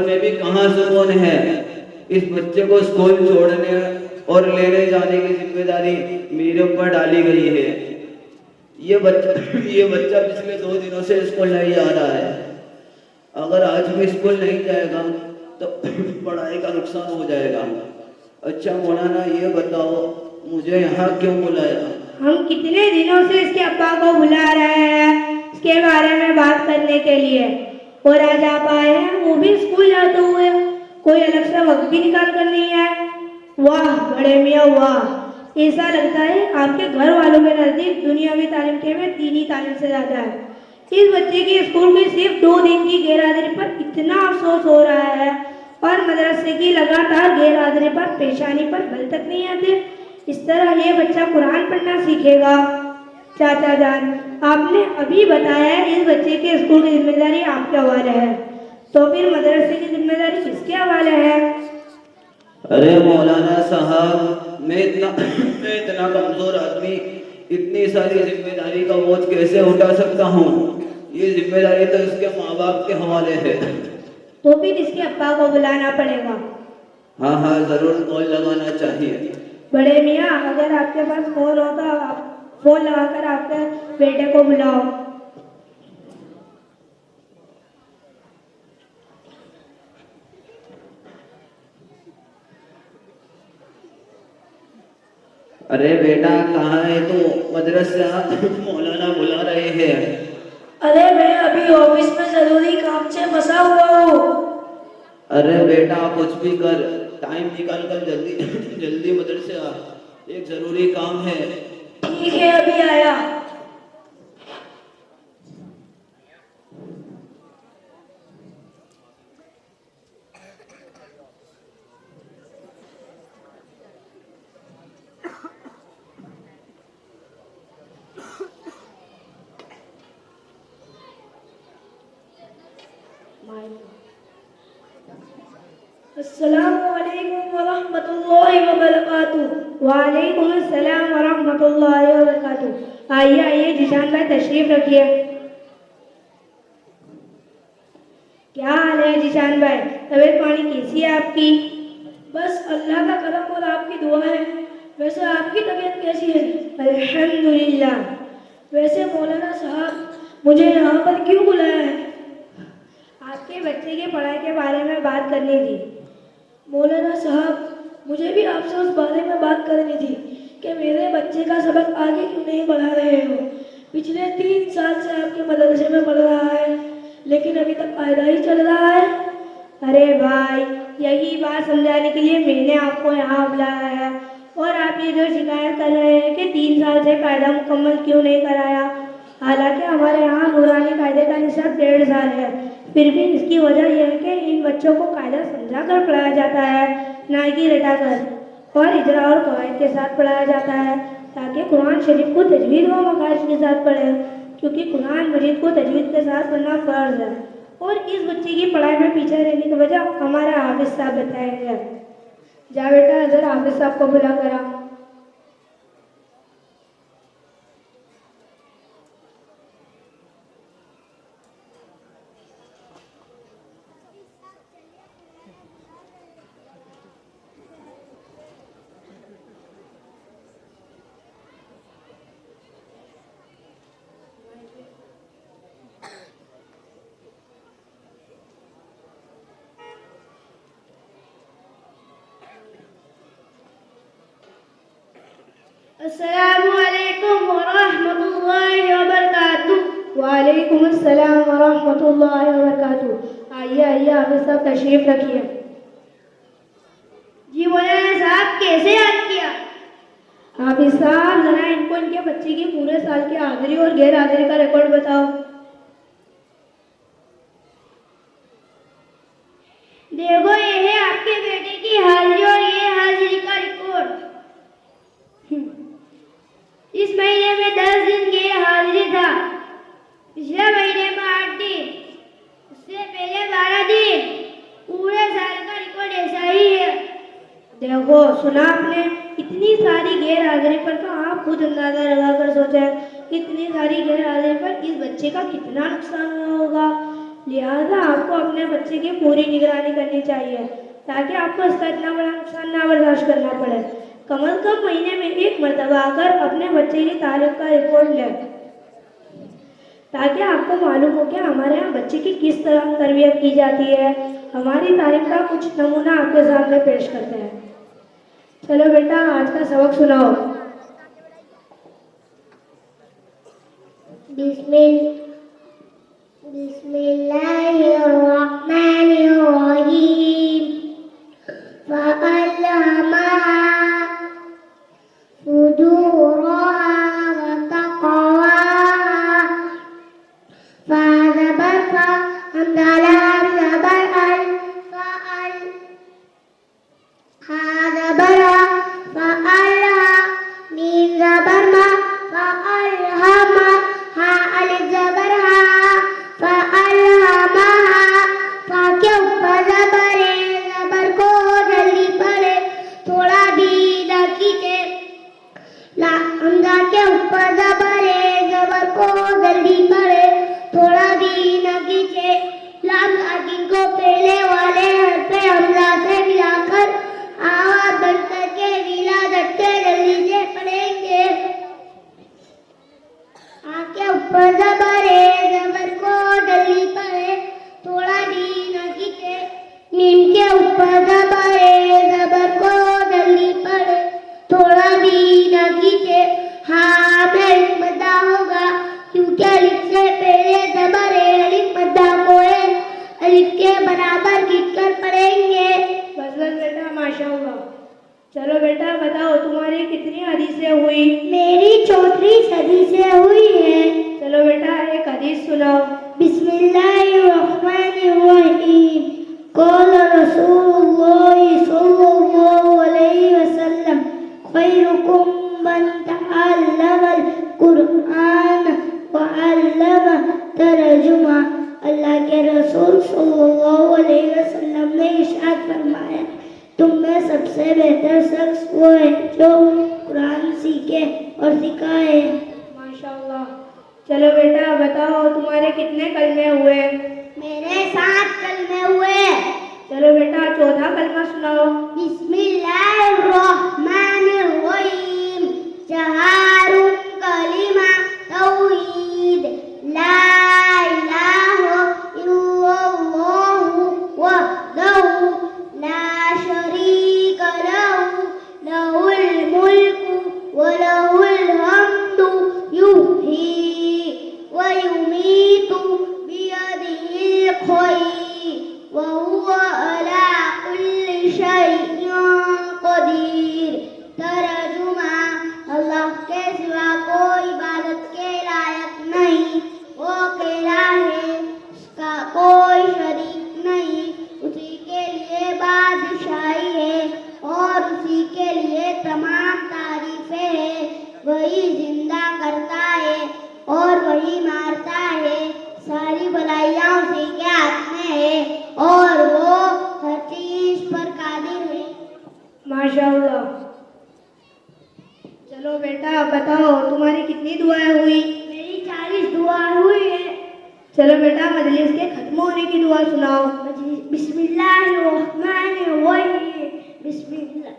में भी कहाँ सुकून है। इस बच्चे को स्कूल छोड़ने और लेने जाने की जिम्मेदारी मेरे ऊपर डाली गई है। ये बच्चा पिछले 2 दिनों से स्कूल नहीं जा रहा है। अगर आज भी स्कूल नहीं जाएगा तो पढ़ाई का नुकसान हो जाएगा। अच्छा मौलाना, ये बताओ मुझे यहाँ क्यों बुलाया? हम कितने दिनों से इसके अब्बा को बुला रहे हैं इसके बारे में बात करने के लिए, और आज आप आए हैं, वो भी स्कूल जाते हुए। कोई अलग से वक्त भी निकाल कर नहीं है। वाह बड़े मियाँ वाह, ऐसा लगता है आपके घर वालों के नजदीक दुनियावी तालीम के में दीनी तालीम से ज्यादा है। इस बच्चे की स्कूल में सिर्फ 2 दिन की गैरहाजिरी पर इतना अफसोस हो रहा है, और मदरसे की लगातार गैरहाजिरी पर पेशानी पर बल तक नहीं आते। इस तरह ये बच्चा कुरान पढ़ना सीखेगा। चाचा जान, आपने अभी बताया इस बच्चे के स्कूल की जिम्मेदारी आपके हवाले है, तो फिर मदरसे की जिम्मेदारी किसके हवाले है? अरे मौलाना साहब, मैं इतना कमजोर आदमी इतनी सारी जिम्मेदारी का बोझ कैसे उठा सकता हूँ? ये जिम्मेदारी तो इसके माँ बाप के हवाले है। तो फिर इसके अब्बा को बुलाना पड़ेगा। हाँ हाँ, जरूर कॉल लगाना चाहिए। बड़े मियाँ, अगर आपके पास फोन हो तो आप फोन लगाकर आपके बेटे को बुलाओ। अरे बेटा, कहाँ है तू? मदरसा मौलाना बुला रहे हैं। अरे मैं अभी ऑफिस में जरूरी काम से फंसा हुआ हूँ। अरे बेटा, कुछ भी कर, टाइम निकाल कर जल्दी जल्दी मदरसे आ, एक जरूरी काम है। ठीक है, अभी आया। अस्सलामुअलैकुम वरहमतुल्लाहि वबरकातुहू। वालेकुम अस्सलाम वरहमतुल्लाहि वबरकातुहू। आइए आइए जिशान भाई, तशरीफ रखिए। क्या हाल है जिशान भाई? तबीयत पानी कैसी है आपकी? बस अल्लाह का करम और आपकी दुआ है। वैसे आपकी तबीयत कैसी है? अल्हम्दुलिल्लाह। वैसे मौलाना साहब, मुझे यहाँ पर क्यों बुलाया है? आपके बच्चे की पढ़ाई के बारे में बात करनी थी। मौलाना साहब, मुझे भी आपसे उस बारे में बात करनी थी कि मेरे बच्चे का सबक आगे क्यों नहीं बढ़ा रहे हो। पिछले 3 साल से आपके मदरसे में पढ़ रहा है, लेकिन अभी तक कायदा ही चल रहा है। अरे भाई, यही बात समझाने के लिए मैंने आपको यहाँ बुलाया है। और आप ये जो शिकायत कर रहे हैं कि 3 साल से कायदा मुकम्मल क्यों नहीं कराया, हालांकि हमारे यहाँ नूरानी कायदे का निसाब 1.5 साल है, फिर भी इसकी वजह यह है कि इन बच्चों को कायदा समझा कर पढ़ाया जाता है, ना कि रटा कर, और इजरा और कवायद के साथ पढ़ाया जाता है, ताकि कुरान शरीफ को तजवीद व मकारिज के साथ पढ़े, क्योंकि कुरान मजीद को तजवीद के साथ पढ़ना फ़र्ज है। और इस बच्चे की पढ़ाई में पीछे रहने की वजह हमारा हाफिज साहब बताएंगे। जा बेटा, इधर हाफिज साहब को बुला करा। अस्सलामुअलैकुम वरहमतुल्लाहि वबरकातुहू। वालेकुम अस्सलाम वरहमतुल्लाहि वबरकातुहू। आइए आइए, हाफिज साहब तशरीफ रखिए। जी मौलाना साहब, कैसे याद किया? हाफिज साहब, जरा इनको इनके बच्चे की पूरे साल की हाजिरी और गैर हाजिरी का रिकॉर्ड बताओ। देखो, ये है आपके बेटे की हाजिरी और ये हाजिरी का रिकॉर्ड। इस महीने में 10 दिन गैर हाजिरी था, पिछले महीने में 8 दिन, उससे पहले 12 दिन, पूरे साल का रिकॉर्ड ऐसा ही है। देखो, सुना आपने? इतनी सारी गैर हाजिरी पर तो आप खुद अंदाजा लगा कर सोचे, इतनी सारी गैर हाजिरी पर इस बच्चे का कितना नुकसान हुआ होगा। लिहाजा आपको अपने बच्चे की पूरी निगरानी करनी चाहिए, ताकि आपको इसका इतना बड़ा नुकसान ना बर्दाश्त करना पड़े। कम अज कम महीने में 1 मरतबा आकर अपने बच्चे की तारीफ का रिकॉर्ड लें, ताकि आपको मालूम हो कि हमारे यहाँ बच्चे की किस तरह तरबियत की जाती है। हमारी तारीफ का कुछ नमूना आपके सामने पेश करते हैं। चलो बेटा, आज का सबक सुनाओ। बिस्मिल्लाहिर्रहमानिर्रहीम। फ़अल्हमहा फुजूरहा व तक़वाहा। फ़ज़बर फ़ा हमज़लाम ज़बर अल फ़अल हा ज़बर हा फ़अल्हा मीम ज़बर मा फ़अल्हमा हा अलिफ ज़बर हा फ़अल्हमहा। फ़ा के ऊपर ज़बर है, ज़बर को जल्दी पढ़े। बराबर गिनकर पढ़ेंगे। बस बस बेटा, माशाअल्लाह। चलो बेटा बताओ, तुम्हारी कितनी हदीसें हुई? मेरी 34 हदीसें हुई है। चलो बेटा एक हदीस सुनाओ। बिस्मिल्लाहिर्रहमानिर्रहीम। क़ाल रसूलुल्लाह सल्लल्लाहु अलैहि वसल्लम खैरुकुम मन तअल्लमल कुरआन व अल्लम तर्जुमा। अल्लाह के रसूल सल्लल्लाहु अलैहि वसल्लम ने इरशाद फरमाया, तुम में सबसे बेहतर शख्स वो है जो कुरान सीखे और सिखाए। माशाअल्लाह। चलो बेटा बताओ, तुम्हारे कितने कलमे हुए? मेरे 7 कलमे हुए। चलो बेटा चौथा कलमा सुनाओ। बिस्मिल्लाहिर्रहमानिर्रहीम। जहारुन कलिमा तौहीद ला इलाहा इल्लल्लाहु वहदहु ला शरीका लहु लहुल मुल्कु व लहुल हम्दु युहयी व युमीतु बियदिहिल खैर व हुवा अला कुल्लि शैइन कदीर। तर्जुमा, अल्लाह के सिवा कोई इबादत के लायक नहीं, वो अकेला है, उसका कोई शरीक नहीं, उसी के लिए बादशाही है और उसी के लिए तमाम तारीफें हैं। वही जिंदा करता है और वही मारता है, सारी भलाइयाँ उसी के हाथ में है और वो हर चीज पर कादिर है। माशाअल्लाह। चलो बेटा बताओ, तुम्हारी कितनी दुआएं हुई? मेरी 40 दुआएं हुई है। चलो बेटा मजलिस के खत्म होने की दुआ सुनाओ। बिस्मिल्लाहिर्रहमानिर्रहीम। बिस्मिल्लाह।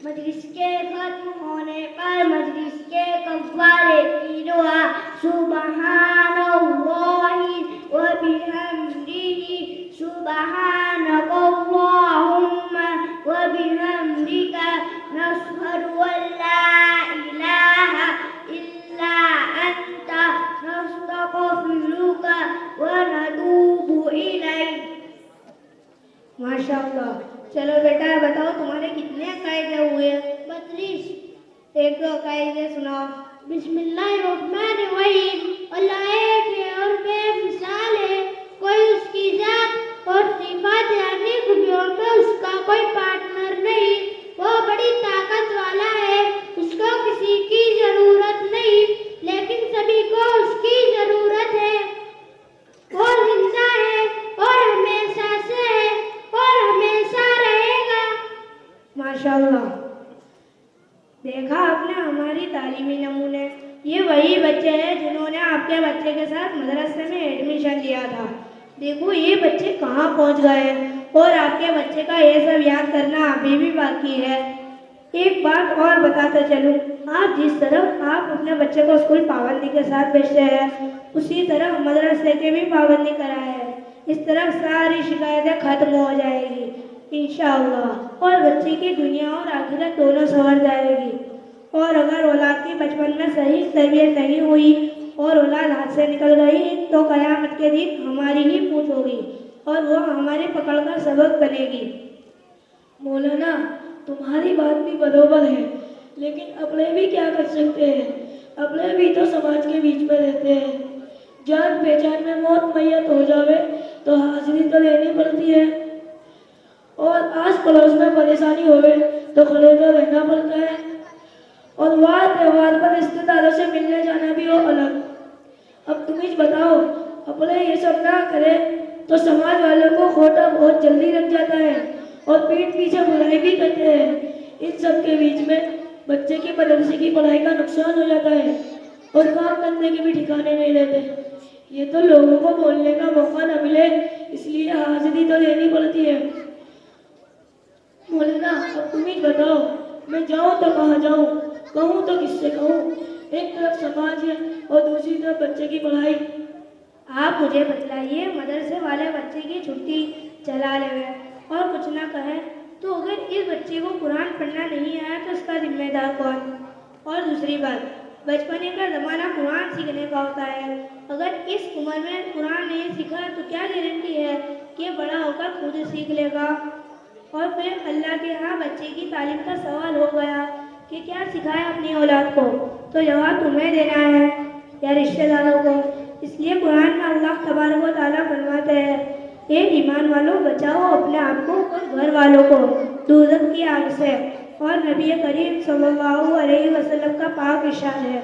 मजलिस के खत्म होने पर मजलिस के कफ़ारे की दुआ। सुबहानल्लाहि व बिहम्दिही सुबहानकल्लाहुम्मा व बिहम्दिका नशहदु अन ला इलाहा इल्ला अंता नस्तगफिरुका व नतूबु इलैक। माशाअल्लाह। चलो बेटा बताओ, तुम्हारे कितने कायदे हुए? 32। एक दो कायदे सुनाओ। बिस्मिल्लाहिर्रहमानिर्रहीम। अल्लाह एक है और बेमिसाल है, कोई उसकी जात और सिफात यानी खूबियों में उसका कोई पार्टनर नहीं। वो बड़ी ताकत वाला है, उसको किसी की जरूरत नहीं, लेकिन सभी को उसकी जरूरत है। वो जिंदा है और हमेशा से है और हमेशा रहेगा। माशाअल्लाह। देखा आपने हमारी तालीमी नमूने। ये वही बच्चे हैं जिन्होंने आपके बच्चे के साथ मदरसे में एडमिशन लिया था। देखो ये बच्चे कहाँ पहुँच गए हैं और आपके बच्चे का ये सब याद करना अभी भी बाकी है। एक बात और बताते चलूँ, आप जिस तरह आप अपने बच्चे को स्कूल पाबंदी के साथ भेजते हैं, उसी तरह मदरसे के भी पाबंदी कराए है। इस तरह सारी शिकायतें खत्म हो जाएगी इंशाअल्लाह, और बच्चे की दुनिया और आखिरत दोनों संवर जाएगी। और अगर औलाद की बचपन में सही तरबियत नहीं हुई और औलाद हाथ से निकल गई तो क़यामत के दिन हमारी ही पूछ होगी और वो हमारी पकड़कर सबक बनेगी। मौलाना तुम्हारी बात भी बरोबर है, लेकिन अपने भी क्या कर सकते हैं? अपने भी तो समाज के बीच में रहते हैं। जान पहचान में मौत मैयत हो जावे तो हाजिरी तो लेनी पड़ती है, और आस पड़ोस में परेशानी होवे तो खड़े तो रहना पड़ता है, और वार त्योहार पर रिश्तेदारों से मिलने जाना भी हो अलग। अब तुम ही बताओ, अपने ये सब ना करें तो समाज वालों को खोटा बहुत जल्दी लग जाता है और पीठ पीछे बुराई भी करते हैं। इन सब के बीच में बच्चे की मदरसे की पढ़ाई का नुकसान हो जाता है और काम करने के भी ठिकाने नहीं रहते। ये तो लोगों को बोलने का मौका न मिले, इसलिए हाजिरी तो लेनी पड़ती है। मौलाना अब तुम ही बताओ, मैं जाऊँ तो कहाँ जाऊँ, कहूँ तो किससे कहूँ? एक तरफ समाज है और दूसरी तरफ बच्चे की पढ़ाई। आप मुझे बतलाइए, मदरसे वाले बच्चे की छुट्टी चला ले और कुछ ना कहे तो अगर इस बच्चे को कुरान पढ़ना नहीं आया तो उसका जिम्मेदार कौन? और दूसरी बात, बचपने का ज़माना कुरान सीखने का होता है। अगर इस उम्र में कुरान नहीं सीखा तो क्या गारंटी है कि बड़ा होकर खुद सीख लेगा। और फिर अल्लाह के यहाँ बच्चे की तालीम का सवाल हो गया कि क्या सिखाए अपनी औलाद को, तो जवाब तुम्हें देना है या रिश्तेदारों को। इसलिए कुरान में अल्लाह तबारक व तआला फरमाते हैं, ए ईमान वालों, बचाओ अपने आप को और घर वालों को दोज़ख की आग से। और नबी करीम सल्लल्लाहु अलैहि वसल्लम का पाक इरशाद है,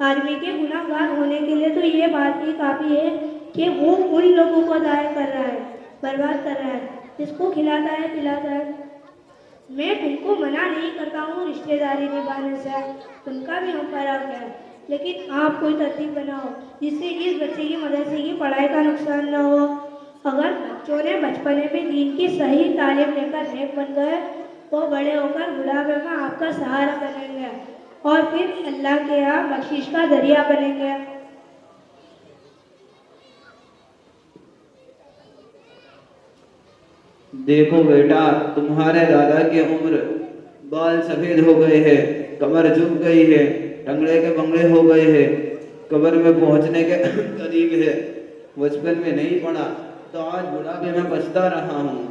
आदमी के गुनाहगार होने के लिए तो ये बात ही काफ़ी है कि वो उन लोगों को दाया कर रहा है, बर्बाद कर रहा है, जिसको खिलाता है पिलाता है। मैं तुमको मना नहीं करता हूँ रिश्तेदारी निभाने से, उनका भी हम फर्क है, लेकिन आप कोई तरतीब बनाओ जिससे इस बच्चे की मदरसे की पढ़ाई का नुकसान न हो। अगर बच्चों ने बचपने में दीन की सही तालीम लेकर नेक बन गए, वो बड़े होकर बुढ़ापे में आपका सहारा बनेंगे और फिर अल्लाह के यहाँ बख्शिश का दरिया बनेंगे। देखो बेटा, तुम्हारे दादा की उम्र, बाल सफेद हो गए हैं, कमर झुक गई है, टंगड़े के बंगड़े हो गए हैं, कब्र में पहुंचने के करीब है। बचपन में नहीं पढ़ा तो आज बुढ़ापे में पछता रहा हूँ।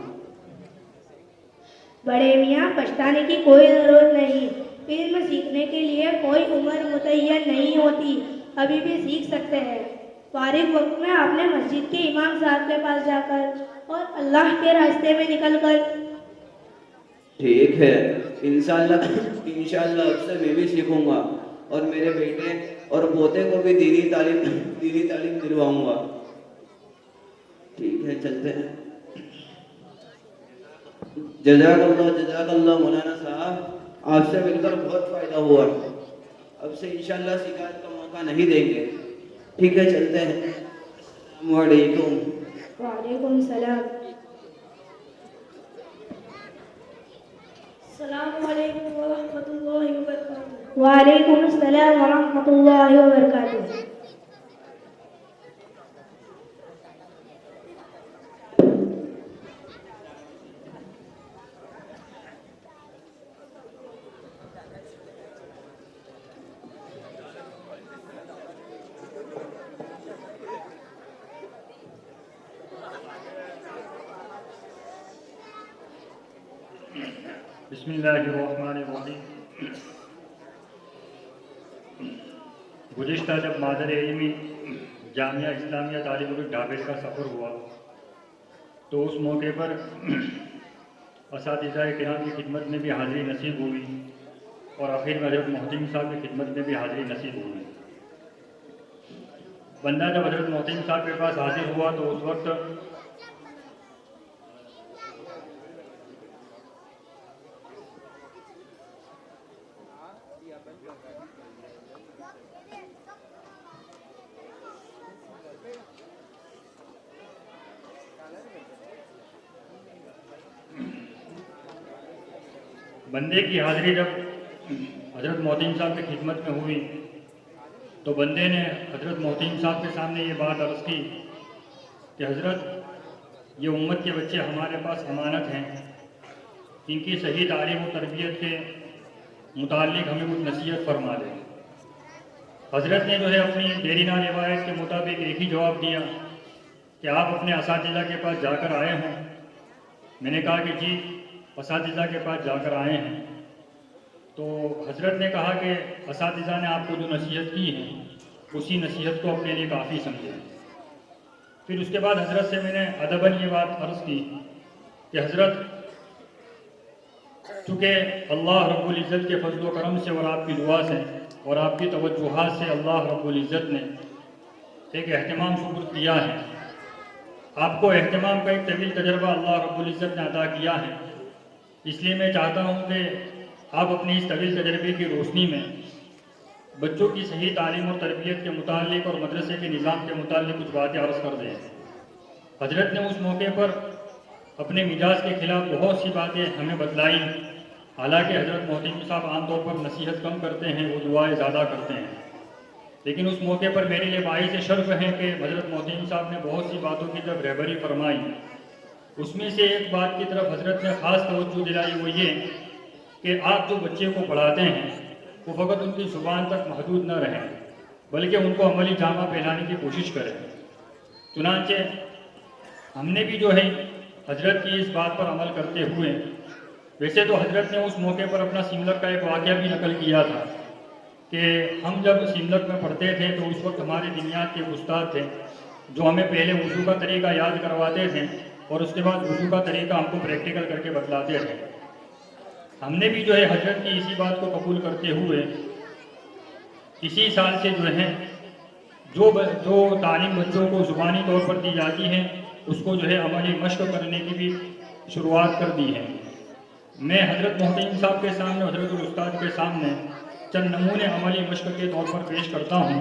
बड़े मियाँ, पछताने की कोई ज़रूरत नहीं। इल्म सीखने के लिए कोई उम्र मुतय्यन नहीं होती, अभी भी सीख सकते हैं। फारिग वक्त में आपने मस्जिद के इमाम साहब के पास जाकर और अल्लाह के रास्ते में निकलकर। ठीक है, इंशाअल्लाह अब से मैं भी सीखूंगा और मेरे बेटे और पोते को भी दीनी तालीम दिलवाऊंगा। ठीक है, चलते हैं। जज़ाकल्लाह मौलाना साहब, आपसे मिलकर बहुत फायदा हुआ। अब से इंशाअल्लाह शिकायत का मौका नहीं देंगे। ठीक है, चलते हैं। अस्सलामु अलैकुम। वालेकुम सलाम। अस्सलामु अलैकुम व रहमतुल्लाहि व बरकातुहू। वालेकुम सलाम व रहमतुल्लाहि व बरकातुहू। बिस्मिल्लाहिर्रहमानिर्रहीम। गुज़िश्ता जब मादर इल्मी जामिया इस्लामिया तालिबुल ढाबे का सफ़र हुआ तो उस मौके पर असातिज़ा किराम की खिदमत में भी हाज़िरी नसीब हुई और आखिर में हज़रत मोहतिम साहब की खिदमत में भी हाज़िरी नसीब हुई। बंदा जब हज़रत मोहतिम साहब के पास हाजिर हुआ तो उस वक्त बंदे की हाज़िरी जब हज़रत मोहतिम साहब की खिदमत में हुई तो बंदे ने हज़रत मोहतिम साहब के सामने ये बात अर्ज़ की कि हज़रत, ये उम्मत के बच्चे हमारे पास अमानत हैं, इनकी सही तालीम और तरबियत के मुताल्लिक़ हमें कुछ नसीहत फरमा दें। हज़रत ने जो है अपनी देरीना रिवायत के मुताबिक एक ही जवाब दिया कि आप अपने असातिज़ा के पास जाकर आए हों। मैंने कहा कि जी, असातिज़ा के पास जाकर आए हैं। तो हज़रत ने कहा कि असातिज़ा ने आपको जो नसीहत की है उसी नसीहत को अपने लिए काफ़ी समझे। फिर उसके बाद हज़रत से मैंने अदबन ये बात अर्ज़ की कि हज़रत, चूँकि अल्लाह रब्बुल इज़्ज़त के फज़ल व करम से और आपकी दुआ से और आपकी तवज्जुहात से अल्लाह रब्बुल इज़्ज़त ने एक एहतमाम सुपुर्द किया है। आपको एहतमाम का एक तवील तजर्बा अल्लाह रब्बुल इज़्ज़त ने अता किया है। इसलिए मैं चाहता हूँ कि आप अपनी इस तवील तजर्बे की रोशनी में बच्चों की सही तालीम और तरबियत के मुताल्लिक़ और मदरसे के निज़ाम के मुताल्लिक़ कुछ बातें अर्ज़ कर दें। हज़रत ने उस मौके पर अपने मिजाज के ख़िलाफ़ बहुत सी बातें हमें बतलाई। हालांकि हज़रत मोहतिम साहब आमतौर पर नसीहत कम करते हैं, वो दुआएं ज़्यादा करते हैं, लेकिन उस मौके पर मेरे लिए बाइस शर्फ है कि हज़रत मोहतिम साहब ने बहुत सी बातों की तरफ रहबरी फरमाई। उसमें से एक बात की तरफ हज़रत ने ख़ास तवज्जो दिलाई, वो ये कि आप जो बच्चे को पढ़ाते हैं वो फ़कत उनकी ज़ुबान तक महदूद न रहें, बल्कि उनको अमली जामा पहनाने की कोशिश करें। चुनांचे हमने भी जो है हजरत की इस बात पर अमल करते हुए, वैसे तो हजरत ने उस मौके पर अपना सिमलक का एक वाक़या भी नकल किया था कि हम जब सिमलक में पढ़ते थे तो उस वक्त हमारे दिनियात के उस्ताद थे जो हमें पहले वज़ू का तरीका याद करवाते थे और उसके बाद वज़ू का तरीका हमको प्रैक्टिकल करके बतलाते थे। हमने भी जो है हजरत की इसी बात को कबूल करते हुए इसी साल से जो है जो तालीम बच्चों को ज़ुबानी तौर पर दी जाती है उसको जो है अमली मश्क करने की भी शुरुआत कर दी है। मैं हजरत मोहतमीम साहब के सामने, हजरत उस्ताद के सामने चंद नमूने अमली मश्क के तौर पर पेश करता हूँ।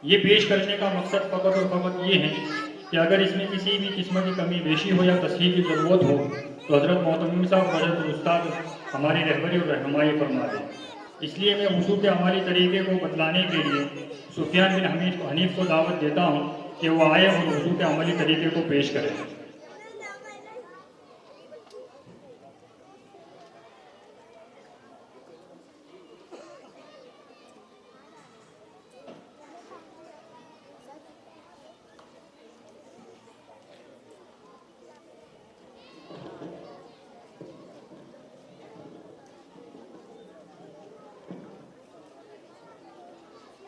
ये पेश करने का मकसद फ़कत और फ़कत ये है कि अगर इसमें किसी भी किस्म की कमी बेशी हो या तस्हीह की ज़रूरत हो तो हजरत मोहतमीम साहब, हजरत उस्ताद हमारी रहबरी और रहनुमाई फरमा दें। इसलिए मैं वज़ू के अमली तरीके को बतलाने के लिए सुफियान बिन हनीफ को दावत देता हूँ कि वो आए और वज़ू के अमली तरीके को पेश करें।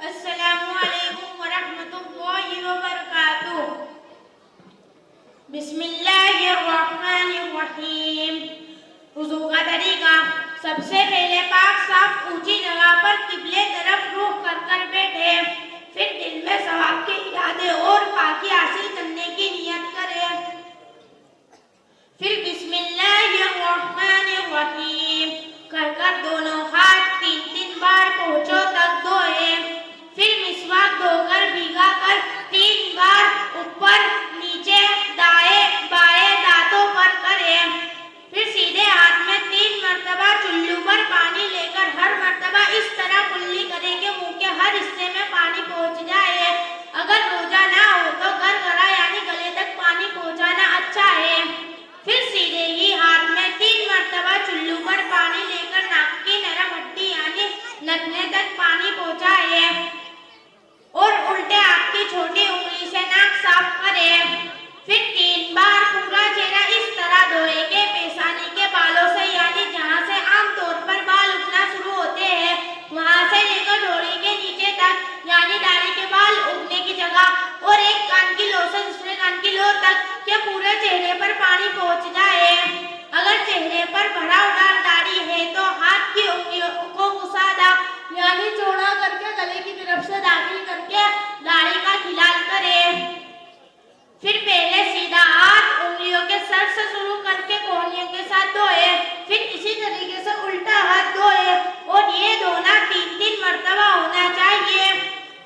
अस्सलामुअलैकुम वरहमतुल्लाहि वबरकातुह। बिस्मिल्लाहिर्रहमानिर्रहीम। वुज़ू का तरीका, सबसे पहले पाक साफ ऊंची जगह पर किबले तरफ रुख कर बैठे, फिर दिल में सवाब के इरादे और पाकी हासिल करने की नियत करें। फिर बिस्मिल्लाहिर्रहमानिर्रहीम कर दोनों हाथ 3-3 बार पहुंचो तक धोए। फिर मिसवाक धोकर भीगा कर 3 बार ऊपर नीचे दाएं बाएं दांतों पर करें। फिर सीधे हाथ में 3 मरतबा चुल्लू पर पानी लेकर हर मरतबा इस तरह कुल्ली करें कि मुंह के हर हिस्से में पानी पहुंच जाए। अगर रोजा ना हो तो गरगरा यानी गले तक पानी पहुंचाना अच्छा है। फिर सीधे ही हाथ में 3 मरतबा चुल्लू पर पानी लेकर नाक की नरम हड्डी यानी नथने तक पानी पहुंचाए और उल्टे हाथ की छोटी उंगली से नाक साफ करें। फिर 3 बार पूरा चेहरा इस तरह धोए कि पेशानी के बालों से यानी जहां से आमतौर पर बाल उगना शुरू होते हैं वहां से लेकर डोरी के नीचे तक यानी दाढ़ी के बाल उगने की जगह और एक कान की लो से दूसरे कान की लो तक के पूरे चेहरे पर पानी पहुंच जाए। अगर चेहरे पर भरा उड़ार दाढ़ी है तो हाथ की उंगलियों को गुसादा यानी चौड़ा करके गले की तरफ से दाखिल करके दाढ़ी का खिलाल करें। फिर पहले सीधा हाथ उंगलियों के सर से शुरू करके कोहनियों के साथ धोए, फिर इसी तरीके से उल्टा हाथ धोए और ये धोना 3-3 मरतबा होना चाहिए।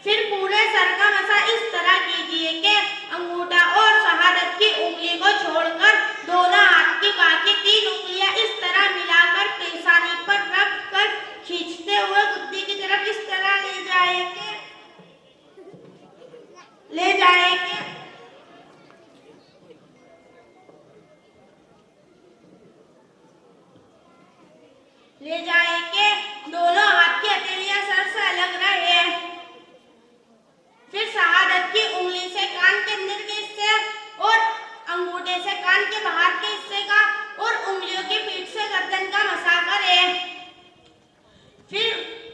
फिर पूरे सर का मसा इस तरह कीजिए कि अंगूठा और शहादत की उंगली को छोड़कर दोनों हाथ की बाकी 3 उंगलियां इस तरह मिलाकर पेशानी पर रख कर खींचते हुए गुद्दी की तरफ इस तरह ले जाएंगे दोनों हाथ की हथेलियां सर से अलग रहे। फिर शहादत की उंगली से कान के अंदर के हिस्से और अंगूठे से कान के बाहर के हिस्से का और उंगलियों की पीठ से गर्दन का मसा करें। फिर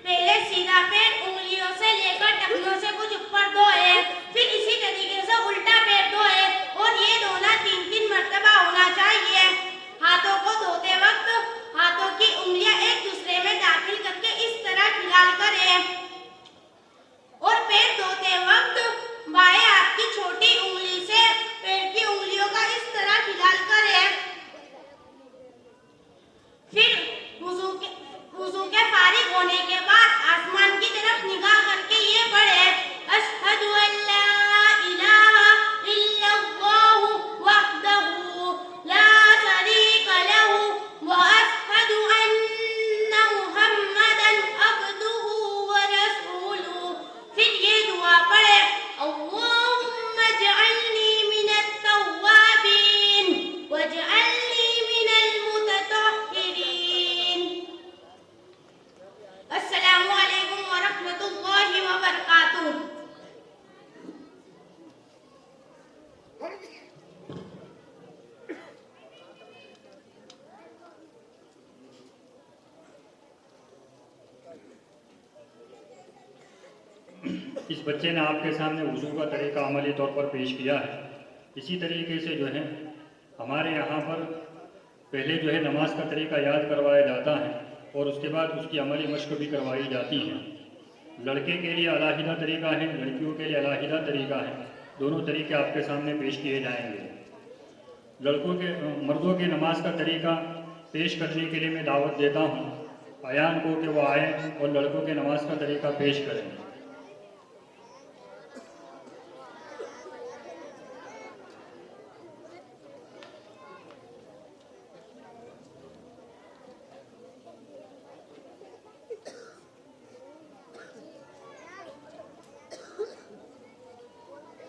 पहले सीधा पैर उंगलियों से लेकर टखनों से कुछ ऊपर धोए, फिर इसी तरीके से उल्टा पैर धोए और ये धोना 3-3 मरतबा होना चाहिए। हाथों को धोते वक्त हाथों की उंगलियां एक दूसरे में दाखिल करके इस तरह खिलाल करें और पैर धोते वक्त बाएं हाथ की छोटी उंगली से पैर की उंगलियों का इस तरह खिलाल करें। फिर वुज़ू के फारिग होने के बाद आसमान की तरफ निगाह करके ये पढ़े, अशहदु अल्ला इलाहा इल्लल्लाहु वहदहु ला शरीका लहु व अशहदु अन्ना मुहम्मदन अब्दुहु व इस बच्चे ने आपके सामने वज़ू का तरीका अमली तौर पर पेश किया है। इसी तरीके से जो है हमारे यहाँ पर पहले जो है नमाज का तरीका याद करवाया जाता है और उसके बाद उसकी अमली मश्क भी करवाई जाती है। लड़के के लिए अलहदा तरीका है, लड़कियों के लिए अलहदा तरीका है। दोनों तरीके आपके सामने पेश किए जाएंगे। मर्दों के नमाज का तरीका पेश करने के लिए मैं दावत देता हूँ अयान को कि वो आए और लड़कों के नमाज का तरीका पेश करें।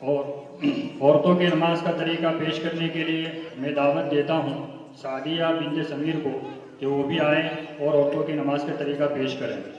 और औरतों के नमाज का तरीका पेश करने के लिए मैं दावत देता हूँ सादिया बिन्त समीर को कि वो भी आए और औरतों की नमाज का तरीका पेश करें।